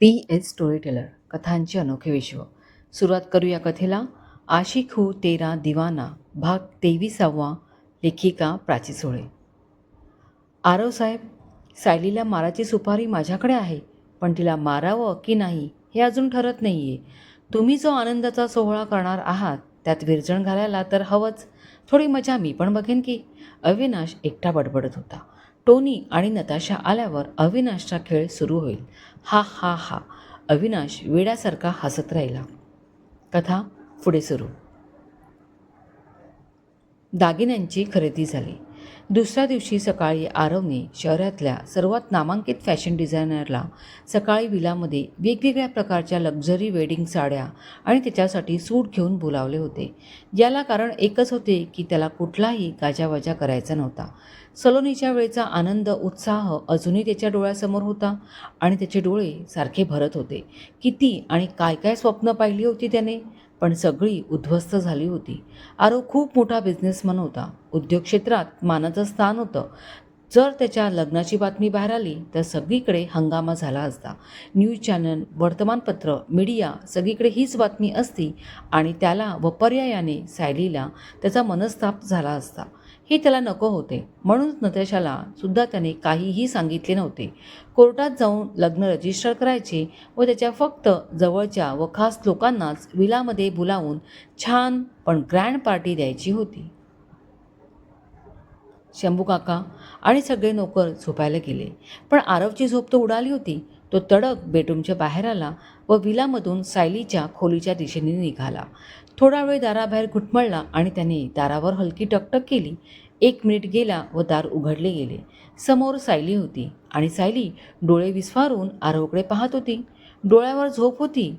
PS storyteller कथांचे अनोखे विश्व. सुरुवात करूया कथेला. आशिक हूँ तेरा दिवाना भाग 23. लेखिका प्राची सोळे. आरव साहेब, सायलीला माराची सुपारी माझ्याकडे आहे, पण तिला मारावं की नाही हे अजून ठरत नाही आहे. तुम्ही जो आनंदाचा सोहळा करणार आहात त्यात विरजण घालायला तर हवंच. थोडी मजा मी पण बघेन की. अविनाश एकटा बडबडत होता. टोनी आणि नताशा आल्यावर अविनाशचा खेळ सुरू होईल. हा हा हा. अविनाश वेड्यासारखा हसत राहिला. कथा पुढे सुरू. दागिन्यांची खरेदी झाली. दुसऱ्या दिवशी सकाळी आरवने शहरातल्या सर्वात नामांकित फॅशन डिझायनरला सकाळी विलामध्ये वेगवेगळ्या प्रकारच्या लक्झरी वेडिंग साड्या आणि त्याच्यासाठी सूट घेऊन बोलावले होते. याला कारण एकच होते की त्याला कुठलाही गाजावाजा करायचा नव्हता. सलोनीच्या वेळेचा आनंद उत्साह अजूनही त्याच्या डोळ्यासमोर होता आणि त्याचे डोळे सारखे भरत होते. किती आणि काय काय स्वप्न पाहिली होती त्याने, पण सगळी उद्ध्वस्त झाली होती. आरव खूप मोठा बिझनेसमन होता. उद्योग क्षेत्रात मानाचं स्थान होतं. जर त्याच्या लग्नाची बातमी बाहेर आली तर सगळीकडे हंगामा झाला असता. न्यूज चॅनल, वर्तमानपत्र, मीडिया सगळीकडे हीच बातमी असती आणि त्याला व पर्यायाने सायलीला त्याचा मनस्ताप झाला असता. हे त्याला नको होते. म्हणूनच नताशाला सुद्धा त्याने काहीही सांगितले नव्हते. कोर्टात जाऊन लग्न रजिस्टर करायचे व त्याच्या फक्त जवळच्या व खास लोकांनाच विलामध्ये बोलावून छान पण ग्रँड पार्टी द्यायची होती. शंभू काका आणि सगळे नोकर झोपायला गेले, पण आरवची झोप तर उडाली होती. तो तडक बेडरूमच्या बाहेर आला व विलामधून सायलीच्या खोलीच्या दिशेने निघाला. थोडा वेळ दाराबाहेर घुटमळला आणि त्याने दारावर हलकी टकटक केली. 1 मिनिट गेला व दार उघडले गेले. समोर सायली होती आणि सायली डोळे विस्फारून आरवकडे पाहत होती. डोळ्यावर झोप होती,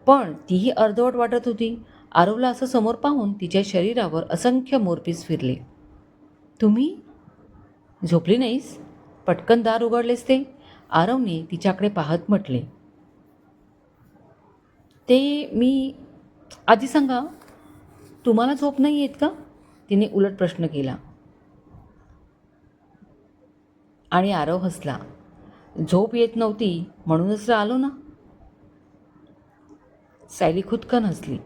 पण तीही अर्धवट वाटत होती. आरवला असं समोर पाहून तिच्या शरीरावर असंख्य मोरपीस फिरले. तुम्ही झोपली नाहीस? पटकन दार उघडलेस ते? आरवने तिच्याकडे पाहत म्हटले. ते मी आधी सांगा, तुम्हाला झोप नाही येत का? तिने उलट प्रश्न केला आणि आरव हसला. झोप येत नव्हती म्हणूनच आलो ना. सायली खुदकन हसली.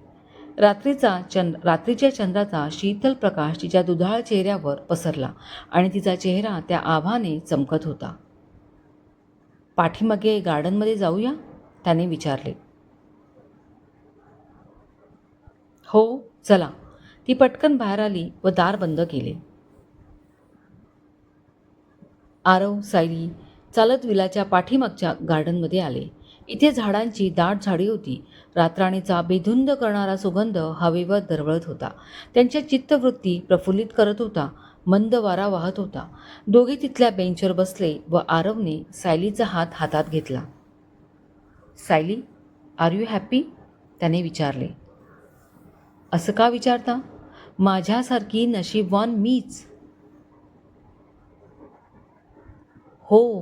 रात्रीच्या चंद्राचा शीतल प्रकाश तिच्या दुधाळ चेहऱ्यावर पसरला आणि तिचा चेहरा त्या आभाने चमकत होता. पाठीमागे गार्डनमध्ये जाऊया? त्याने विचारले. हो चला. ती पटकन बाहेर आली व दार बंद केले. आरव, सायली चालत विलाच्या पाठीमागच्या गार्डनमध्ये आले. इथे झाडांची दाट झाडी होती. रातराणीचा बेधुंद करणारा सुगंध हवेवर दरवळत होता. त्यांच्या चित्तवृत्ती प्रफुल्लित करत होता. मंद वारा वाहत होता. दोघे तिथल्या बेंचवर बसले व आरवने सायलीचा हात हातात घेतला. Sayali, are you happy? त्याने विचारले. असं का विचारता? माझ्यासारखी नशीबवान मीच. हो,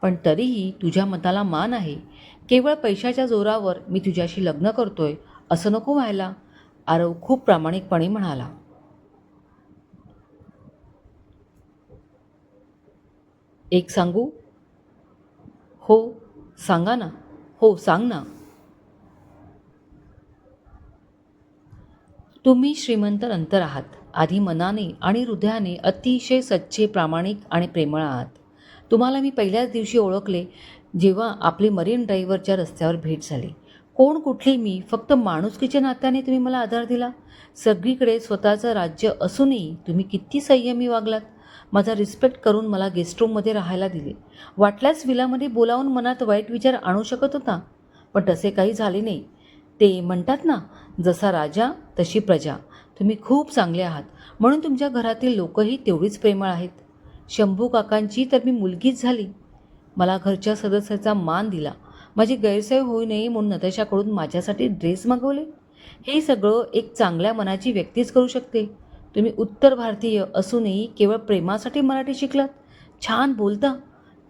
पण तरीही तुझ्या मताला मान आहे. केवळ पैशाच्या जोरावर मी तुझ्याशी लग्न करतोय असं नको व्हायला, आरव खूप प्रामाणिकपणे म्हणाला. एक सांगू? हो सांगा ना. हो सांग ना. तुम्ही श्रीमंत नंतर आहात. आधी मनाने आणि हृदयाने अतिशय सच्चे, प्रामाणिक आणि प्रेमळ आहात. तुम्हाला मी पहिल्याच दिवशी ओळखले जेव्हा आपली मरीन ड्राईव्हवरच्या रस्त्यावर भेट झाली. कोण कुठली मी, फक्त माणुसकीच्या नात्याने तुम्ही मला आधार दिला. सगळीकडे स्वतःचं राज्य असूनही तुम्ही किती संयमी वागलात. माझा रिस्पेक्ट करून मला गेस्टरूममध्ये राहायला दिले. वाटल्यास विलामध्ये बोलावून मनात वाईट विचार आणू शकत होता, पण तसे काही झाले नाही. ते म्हणतात ना, जसा राजा तशी प्रजा. तुम्ही खूप चांगले आहात, म्हणून तुमच्या घरातील लोकही तेवढीच प्रेमळ आहेत. शंभू काकांची तर मी मुलगीच झाली. मला घरच्या सदस्याचा मान दिला. माझी गैरसोय होऊ नये म्हणून नताशाकडून माझ्यासाठी ड्रेस मागवले. हे सगळं एक चांगल्या मनाची व्यक्तीच करू शकते. तुम्ही उत्तर भारतीय असूनही केवळ प्रेमासाठी मराठी शिकलात. छान बोलता.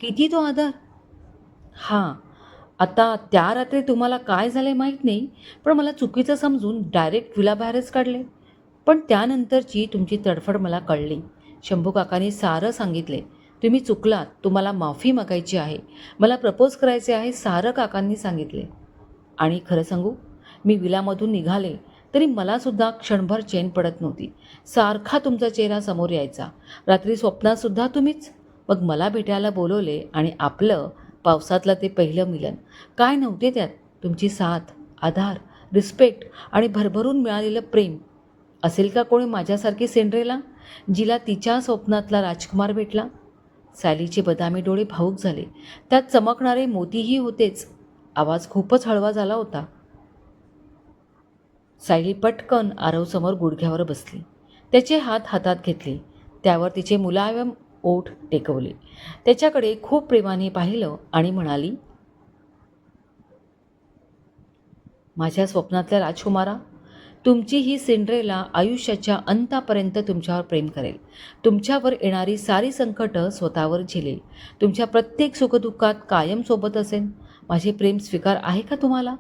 किती तो आदर. हां, आता त्या रात्री तुम्हाला काय झाले माहीत नाही, पण मला चुकीचं समजून डायरेक्ट विलाबाहेरच काढले. पण त्यानंतरची तुमची तडफड मला कळली. शंभू काकांनी सारं सांगितले. तुम्ही चुकलात, तुम्हाला माफी मागायची आहे, मला प्रपोज करायचे आहे, सारं काकांनी सांगितले. आणि खरं सांगू, मी विलामधून निघाले तरी मलासुद्धा क्षणभर चैन पडत नव्हती. सारखा तुमचा चेहरा समोर यायचा. रात्री स्वप्नातसुद्धा तुम्हीच. मग मला भेटायला बोलवले आणि आपलं पावसातलं ते पहिलं मिलन. काय नव्हते त्यात? तुमची साथ, आधार, रिस्पेक्ट आणि भरभरून मिळालेलं प्रेम. असेल का कोणी माझ्यासारखी सिंड्रेला, जिला तिच्या स्वप्नातला राजकुमार भेटला? सॅलीचे बदामी डोळे भावूक झाले. त्यात चमकणारे मोतीही होतेच. आवाज खूपच हळवा झाला होता. सायली पटकन आरवसमोर गुडघ्यावर बसली. त्याचे हात हातात घेतले. त्यावर तिचे मुलायम ओठ टेकवले. त्याच्याकडे खूप प्रेमाने पाहिलं आणि म्हणाली, माझ्या स्वप्नातल्या राजकुमारा, तुमची ही सिंड्रेला आयुष्याच्या अंतापर्यंत तुमच्यावर प्रेम करेल. तुमच्यावर येणारी सारी संकटं स्वतःवर झेलेल. तुमच्या प्रत्येक सुखदुःखात कायम सोबत असेल. माझे प्रेम स्वीकार आहे का तुम्हाला?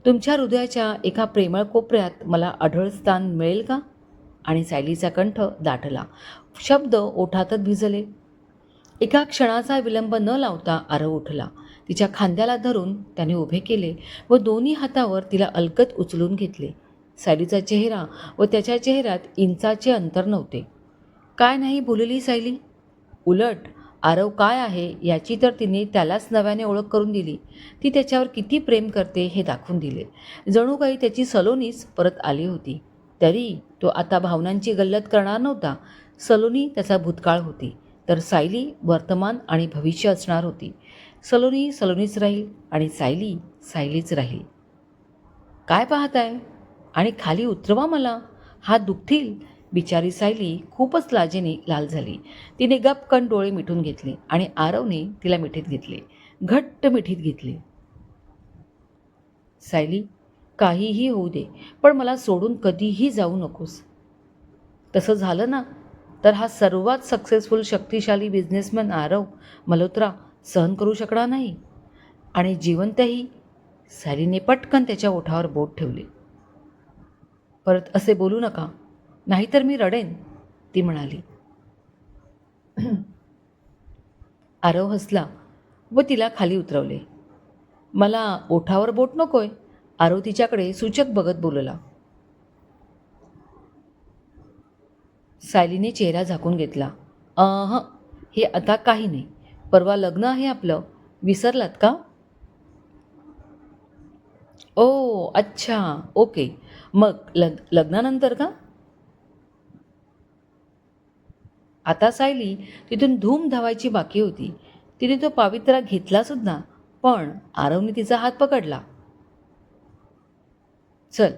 तुमच्या हृदयाच्या एका प्रेमळ कोपऱ्यात मला अढळ स्थान मिळेल का? आणि सायलीचा कंठ दाटला. शब्द ओठातच भिजले. एका क्षणाचा विलंब न लावता आरव उठला. तिच्या खांद्याला धरून त्याने उभे केले व दोन्ही हातावर तिला अलगद उचलून घेतले. सायलीचा चेहरा व त्याच्या चेहऱ्यात इंचाचे अंतर नव्हते. काय नाही बोलली सायली. उलट आरव काय आहे याची तर तिने त्यालाच नव्याने ओळख करून दिली. ती त्याच्यावर किती प्रेम करते हे दाखवून दिले. जणू काही त्याची सलोनीच परत आली होती. तरी तो आता भावनांची गल्लत करणार नव्हता. सलोनी त्याचा भूतकाळ होती, तर सायली वर्तमान आणि भविष्य असणार होती. सलोनी सलोनीच राहील आणि सायली सायलीच राहील. काय पाहताय? आणि खाली उतरवा मला, हात दुखतील. बिचारी सायली खूपच लाजेने लाल झाली. तिने गपकन डोळे मिटून घेतले आणि आरवने तिला मिठीत घेतले, घट्ट मिठीत घेतले. सायली, काहीही होऊ दे, पण मला सोडून कधीही जाऊ नकोस. तसं झालं ना तर हा सर्वात सक्सेसफुल शक्तिशाली बिझनेसमॅन आरव मल्होत्रा सहन करू शकणार नाही. आणि जिवंतही. सायलीने पटकन त्याच्या ओठावर बोट ठेवले. परत असे बोलू नका, नाहीतर मी रडेन, ती म्हणाली. आरव हसला व तिला खाली उतरवले. मला ओठावर बोट नकोय, आरव तिच्याकडे सूचक बघत बोलला. सायलीने चेहरा झाकून घेतला. हे आता काही नाही. परवा लग्न आहे आपलं, विसरलात का? ओ अच्छा, ओके. मग लग्नानंतर का? आता सायली तिथून धूम धावायची बाकी होती. तिने तो पावित्रा घेतलासुद्धा, पण आरवने तिचा हात पकडला. चल,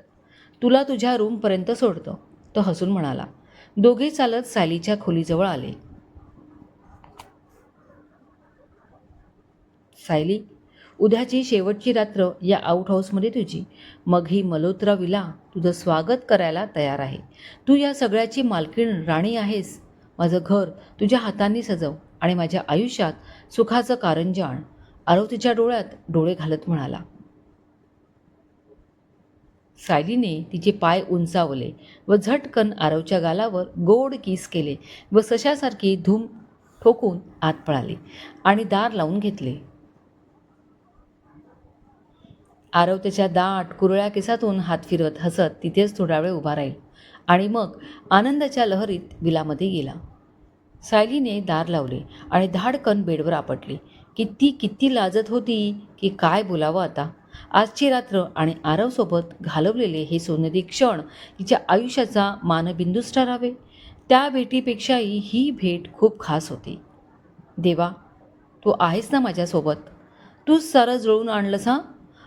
तुला तुझ्या रूमपर्यंत सोडतो, तो हसून म्हणाला. दोघे चालत सायलीच्या खोलीजवळ आले. सायली, उद्याची शेवटची रात्र या आउट हाऊसमध्ये तुझी. मग ही मल्होत्रा विला तुझं स्वागत करायला तयार आहे. तू या सगळ्याची मालकीण राणी आहेस. माझं घर तुझ्या हातांनी सजव आणि माझ्या आयुष्यात सुखाचं कारंजे आण. आरव तिच्या डोळ्यात डोळे घालत म्हणाला. सायलीने तिचे पाय उंचावले व झटकन आरवच्या गालावर गोड किस केले व सशासारखी धूम ठोकून आत पळाली आणि दार लावून घेतले. आरव त्याच्या दाट कुरळ्या केसातून हात फिरवत हसत तिथेच थोडा वेळ उभा राहील आणि मग आनंदाच्या लहरीत विलामध्ये गेला. सायलीने दार लावले आणि धाडकन बेडवर आपटली. किती किती लाजत होती की काय बोलावं आता. आजची रात्र आणि आरवसोबत घालवलेले हे सोनेरी क्षण तिच्या आयुष्याचा मानबिंदूच ठरावे. त्या भेटीपेक्षाही ही भेट खूप खास होती. देवा, तू आहेस ना माझ्यासोबत? तूच सारं जुळवून आणलंस हां.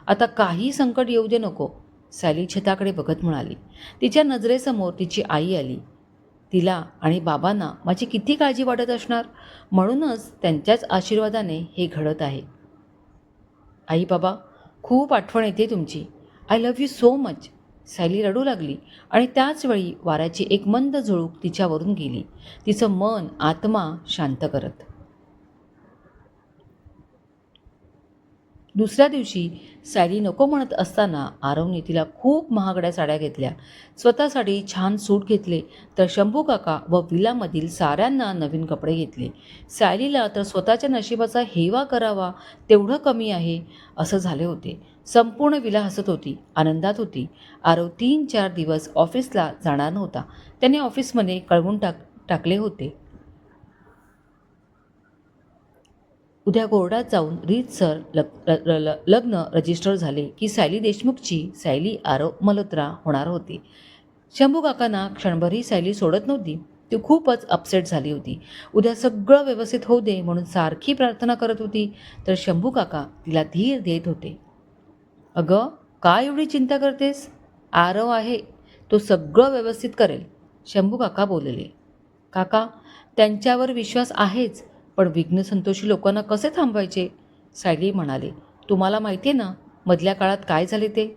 आता काही संकट येऊ दे नको, सायली छताकडे बघत म्हणाली. तिच्या नजरेसमोर तिची आई आली. तिला आणि बाबांना माझी किती काळजी वाटत असणार. म्हणूनच त्यांच्याच आशीर्वादाने हे घडत आहे. आई बाबा, खूप आठवण येते तुमची. I love you so much. Sayali रडू लागली आणि त्याचवेळी वाऱ्याची एक मंद झुळूक तिच्यावरून गेली, तिचं मन आत्मा शांत करत. दुसऱ्या दिवशी सायली नको म्हणत असताना आरवने तिला खूप महागड्या साड्या घेतल्या. स्वतःसाठी छान सूट घेतले, तर शंभू काका व विलामधील साऱ्यांना नवीन कपडे घेतले. सायलीला तर स्वतःच्या नशिबाचा हेवा करावा तेवढं कमी आहे असं झाले होते. संपूर्ण विला हसत होती, आनंदात होती. आरव 3-4 दिवस ऑफिसला जाणार नव्हता. त्याने ऑफिसमध्ये कळवून टाकले होते, उद्या कोर्टात जाऊन रीतसर लग्न रजिस्टर झाले की सायली देशमुखची सायली आरव मल्होत्रा होणार होती. शंभू काकांना क्षणभरही सायली सोडत नव्हती. ती खूपच अपसेट झाली होती. उद्या सगळं व्यवस्थित होऊ दे म्हणून सारखी प्रार्थना करत होती, तर शंभू काका तिला धीर देत होते. अगं, काय एवढी चिंता करतेस? आरव आहे, तो सगळं व्यवस्थित करेल, शंभू काका बोलले. काका, त्यांच्यावर विश्वास आहेच, पण विघ्नसंतोषी लोकांना कसे थांबवायचे? सायली म्हणाले. तुम्हाला माहिती आहे ना मधल्या काळात काय झाले ते?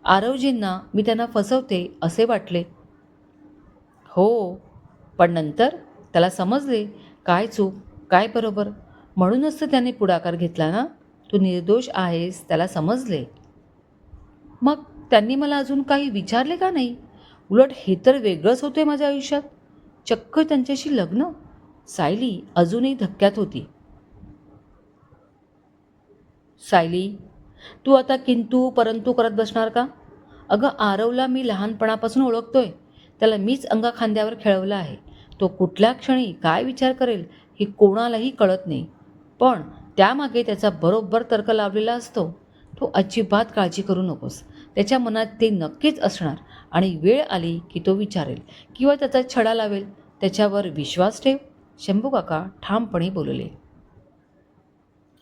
आरवजींना मी त्यांना फसवते असे वाटले. हो, पण नंतर त्याला समजले काय चूक काय बरोबर. म्हणूनच तर त्याने पुढाकार घेतला ना. तू निर्दोष आहेस त्याला समजले. मग त्यांनी मला अजून काही विचारले का नाही? उलट हे तर वेगळंच होते माझ्या आयुष्यात. चक्क त्यांच्याशी लग्न. सायली अजूनही धक्क्यात होती. सायली, तू आता किंतु परंतु करत बसणार का? अगं, आरवला मी लहानपणापासून ओळखतोय. त्याला मीच अंगा खांद्यावर खेळवलं आहे. तो कुठल्या क्षणी काय विचार करेल हे कोणालाही कळत नाही, पण त्यामागे त्याचा बरोबर तर्क लावलेला असतो. तू अजिबात काळजी करू नकोस. त्याच्या मनात ते नक्कीच असणार आणि वेळ आली की तो विचारेल किंवा त्याचा छडा लावेल. त्याच्यावर विश्वास ठेव, शंभू काका ठामपणे बोलले.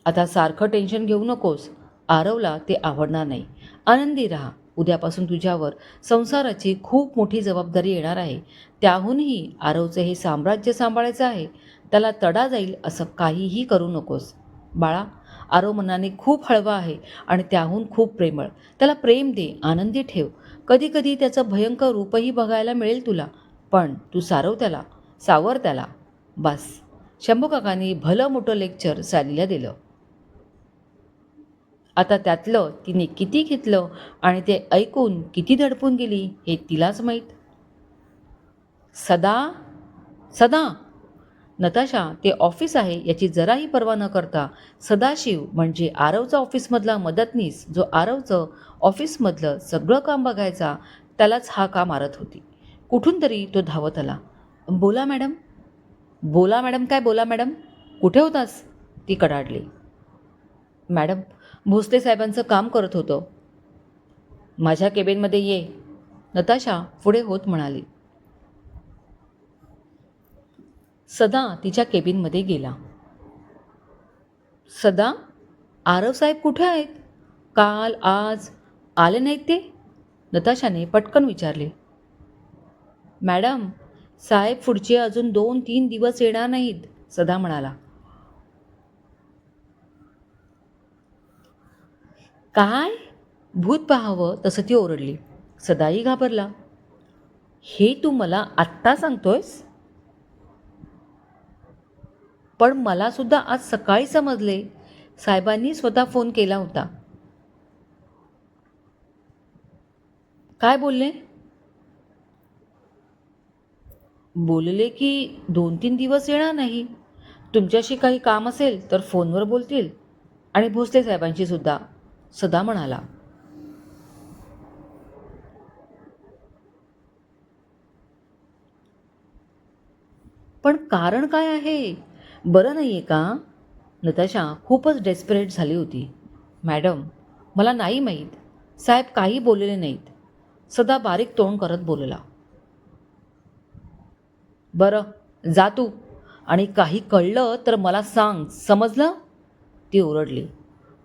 आता सारखं टेन्शन घेऊ नकोस. आरवला ते आवडणार नाही. आनंदी राहा. उद्यापासून तुझ्यावर संसाराची खूप मोठी जबाबदारी येणार आहे. त्याहूनही आरवचं हे साम्राज्य सांभाळायचं आहे. त्याला तडा जाईल असं काहीही करू नकोस. बाळा, आरव मनाने खूप हळवा आहे आणि त्याहून खूप प्रेमळ. त्याला प्रेम दे, आनंदी ठेव. कधी कधी त्याचं भयंकर रूपही बघायला मिळेल तुला, पण तू सावर त्याला. बस. शंभू काकांनी भलं मोठं लेक्चर सायलीला दिलं. आता त्यातलं तिने किती घेतलं आणि ते ऐकून किती दडपून गेली हे तिलाच माहीत. सदा सदा नताशा ते ऑफिस आहे याची जराही पर्वा न करता सदाशिव म्हणजे आरवचा ऑफिसमधला मदतनीस, जो आरवचं ऑफिसमधलं सगळं काम बघायचा, त्यालाच हा का मारत होती. कुठून तरी तो धावत आला. बोला मॅडम. बोला मॅडम काय बोला मॅडम? कुठे होतास? ती कडाडली. मॅडम, भोसले साहेबांचं काम करत होतं. माझ्या केबिनमध्ये ये, नताशा पुढे होत म्हणाली. सदा तिच्या केबिनमध्ये गेला. सदा, आरव साहेब कुठे आहेत? काल आज आले नाहीत ते? नताशाने पटकन विचारले. मॅडम, साहेब पुढचे अजून 2-3 दिवस येणार नाहीत, सदा म्हणाला. काय? भूत पाहावं तसं ती ओरडली. सदाही घाबरला. हे तू मला आत्ता सांगतोयस? पण मला सुद्धा आज सकाळी समजले. साहेबांनी स्वतः फोन केला होता. काय बोलले? बोलले की 2-3 दिवस येणार नाही. तुमच्याशी काही काम असेल तर फोनवर बोलतील आणि भोसले साहेबांशी सुद्धा, सदा म्हणाला. पण कारण काय आहे? बरं नाही आहे का? नताशा खूपच डेस्परेट झाली होती. मॅडम, मला नाही माहीत. साहेब काही बोललेले नाहीत, सदा बारीक तोंड करत बोलला. बरं, जा तू आणि काही कळलं तर मला सांग, समजलं? ती ओरडली.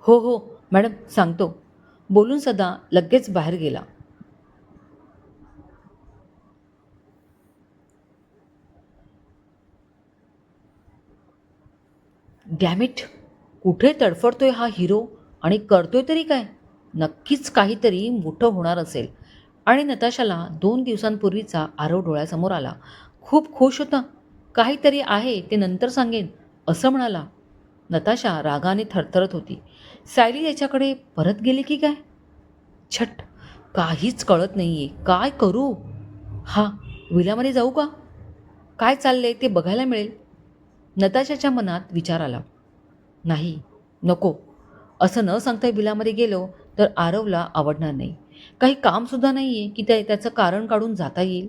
हो हो मॅडम, सांगतो, बोलून सदा लगेच बाहेर गेला. डॅमिट, कुठे तडफडतोय हा हिरो आणि करतोय तरी काय? नक्कीच काहीतरी मोठं होणार असेल. आणि नताशाला 2 दिवसांपूर्वीचा आरव डोळ्यासमोर आला. खूप खुश होता. काहीतरी आहे ते नंतर सांगेन असं म्हणाला. नताशा रागाने थरथरत होती. सायली याच्याकडे परत गेली की काय? छट, काहीच कळत नाही आहे. काय करू? हां, विलामध्ये जाऊ का? काय चाललंय ते बघायला मिळेल. नताशाच्या मनात विचार आला. नाही, नको. असं न सांगता विलामध्ये गेलो तर आरवला आवडणार नाही. काही कामसुद्धा नाही आहे की त्याचं कारण काढून जाता येईल.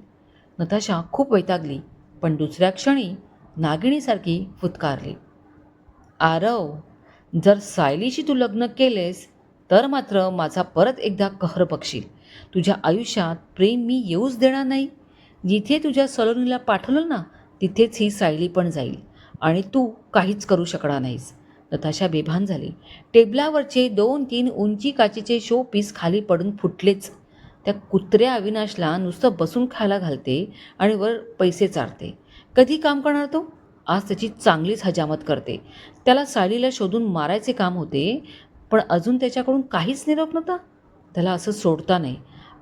नताशा खूप वैतागली, पण दुसऱ्या क्षणी नागिणीसारखी फुत्कारली. आरव, जर सायलीशी तू लग्न केलेस तर मात्र माझा परत एकदा कहर बघशील. तुझ्या आयुष्यात प्रेम मी येऊच देणार नाही. जिथे तुझ्या सलोनीला पाठवलं ना, तिथेच ही सायली पण जाईल आणि तू काहीच करू शकणार नाहीस. नताशा बेभान झाली. टेबलावरचे 2-3 उंची काचेचे शो पीस खाली पडून फुटलेच. त्या कुत्र्या अविनाशला नुसतं बसून खायला घालते आणि वर पैसे चारते. कधी काम करणार तो? आज त्याची चांगलीच हजामत करते. त्याला सायलीला शोधून मारायचे काम होते, पण अजून त्याच्याकडून काहीच निरोप नव्हता. त्याला असं सोडता नाही.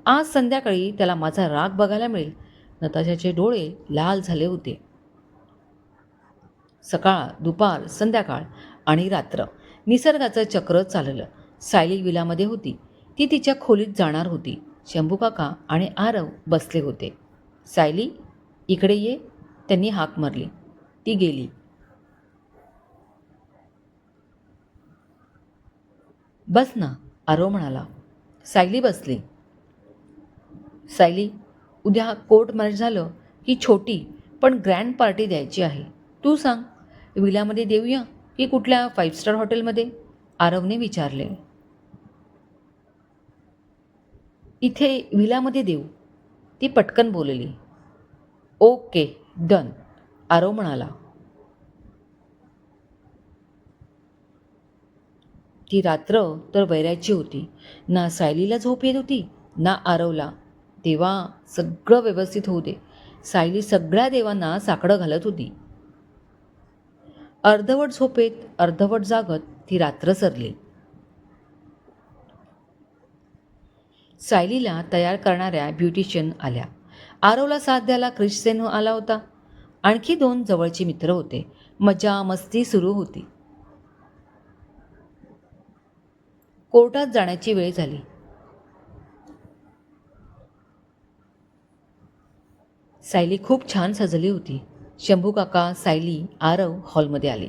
आज संध्याकाळी त्याला माझा राग बघायला मिळेल. नताशाचे डोळे लाल झाले होते. सकाळ, दुपार, संध्याकाळ आणि रात्र निसर्गाचं चक्र चाललं. सायली विलामध्ये होती. ती तिच्या खोलीत जाणार होती. शंभूकाका आणि आरव बसले होते. सायली, इकडे ये, त्यांनी हाक मारली. ती गेली. बस ना, आरव म्हणाला. सायली बसली. सायली, उद्या कोर्ट मॅरेज झालं की छोटी पण ग्रँड पार्टी द्यायची आहे. तू सांग, विलामध्ये देऊया की कुठल्या 5 स्टार हॉटेलमध्ये? आरवने विचारले. इथे विलामध्ये देऊ, ती पटकन बोलली. ओके, डन, आरव म्हणाला. ती रात्र तर वैराची होती. ना सायलीला झोप येत होती ना आरवला. देवा, सगळं व्यवस्थित होऊ दे. सायली सगळ्या देवांना साकडं घालत होती. अर्धवट झोपेत अर्धवट जागत ती रात्र सरली. सायलीला तयार करणाऱ्या ब्युटिशियन आल्या. आरवला साथ द्यायला क्रिश्चन आला होता. आणखी 2 जवळचे मित्र होते. मजा मस्ती सुरू होती. कोर्टात जाण्याची वेळ झाली. सायली खूप छान सजली होती. शंभूकाका, सायली, आरव हॉलमध्ये आले.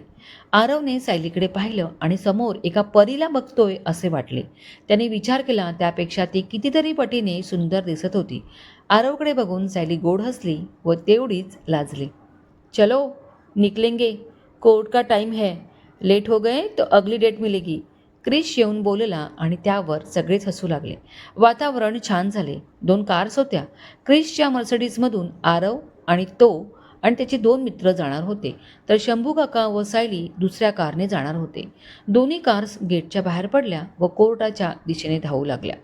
आरवने सायलीकडे पाहिलं आणि समोर एका परीला बघतोय असे वाटले. त्याने विचार केला त्यापेक्षा ती कितीतरी पटीने सुंदर दिसत होती. आरवकडे बघून सायली गोड हसली व तेवढीच लाजली. चलो निकलेंगे, कोर्ट का टाइम है. लेट हो गए तो अगली डेट मिलेगी. क्रिश येऊन बोलला आणि त्यावर सगळेच हसू लागले. वातावरण छान झाले. 2 कार्स होत्या. क्रिशच्या मर्सिडीजमधून आरव आणि तो आणि त्याचे 2 मित्र जाणार होते, तर शंभूकाका व सायली दुसऱ्या कारने जाणार होते. दोन्ही कार्स गेटच्या बाहेर पडल्या व कोर्टाच्या दिशेने धावू लागल्या.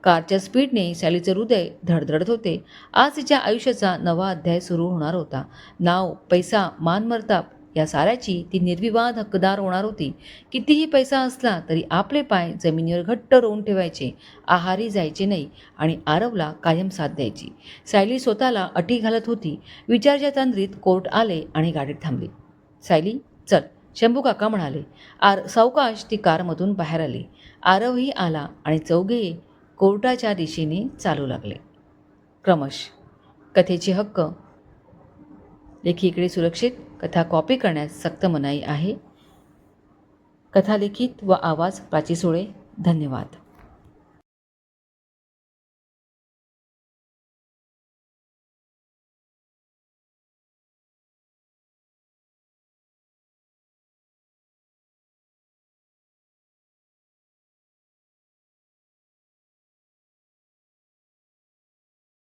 कारच्या स्पीडने सायलीचे हृदय धडधडत होते. आज तिच्या आयुष्याचा नवा अध्याय सुरू होणार होता. नाव, पैसा, मानमर्ताप या साऱ्याची ती निर्विवाद हक्कदार होणार होती. कितीही पैसा असला तरी आपले पाय जमिनीवर घट्ट रोवून ठेवायचे, आहारी जायचे नाही आणि आरवला कायम साथ द्यायची. सायली स्वतःला अटी घालत होती. विचारच्या तंद्रीत कोर्ट आले आणि गाडीत थांबली. सायली, चल, शंभूकाका म्हणाले. सावकाश ती कारमधून बाहेर आली. आरवही आला आणि चौघे कोर्टाच्या दिशेने चालू लागले. क्रमश. कथेचे हक्क. लेखीकडे सुरक्षित. कथा कॉपी करण्यास सक्त मनाई आहे. कथा लिखित व आवाज प्राची सुळे. धन्यवाद.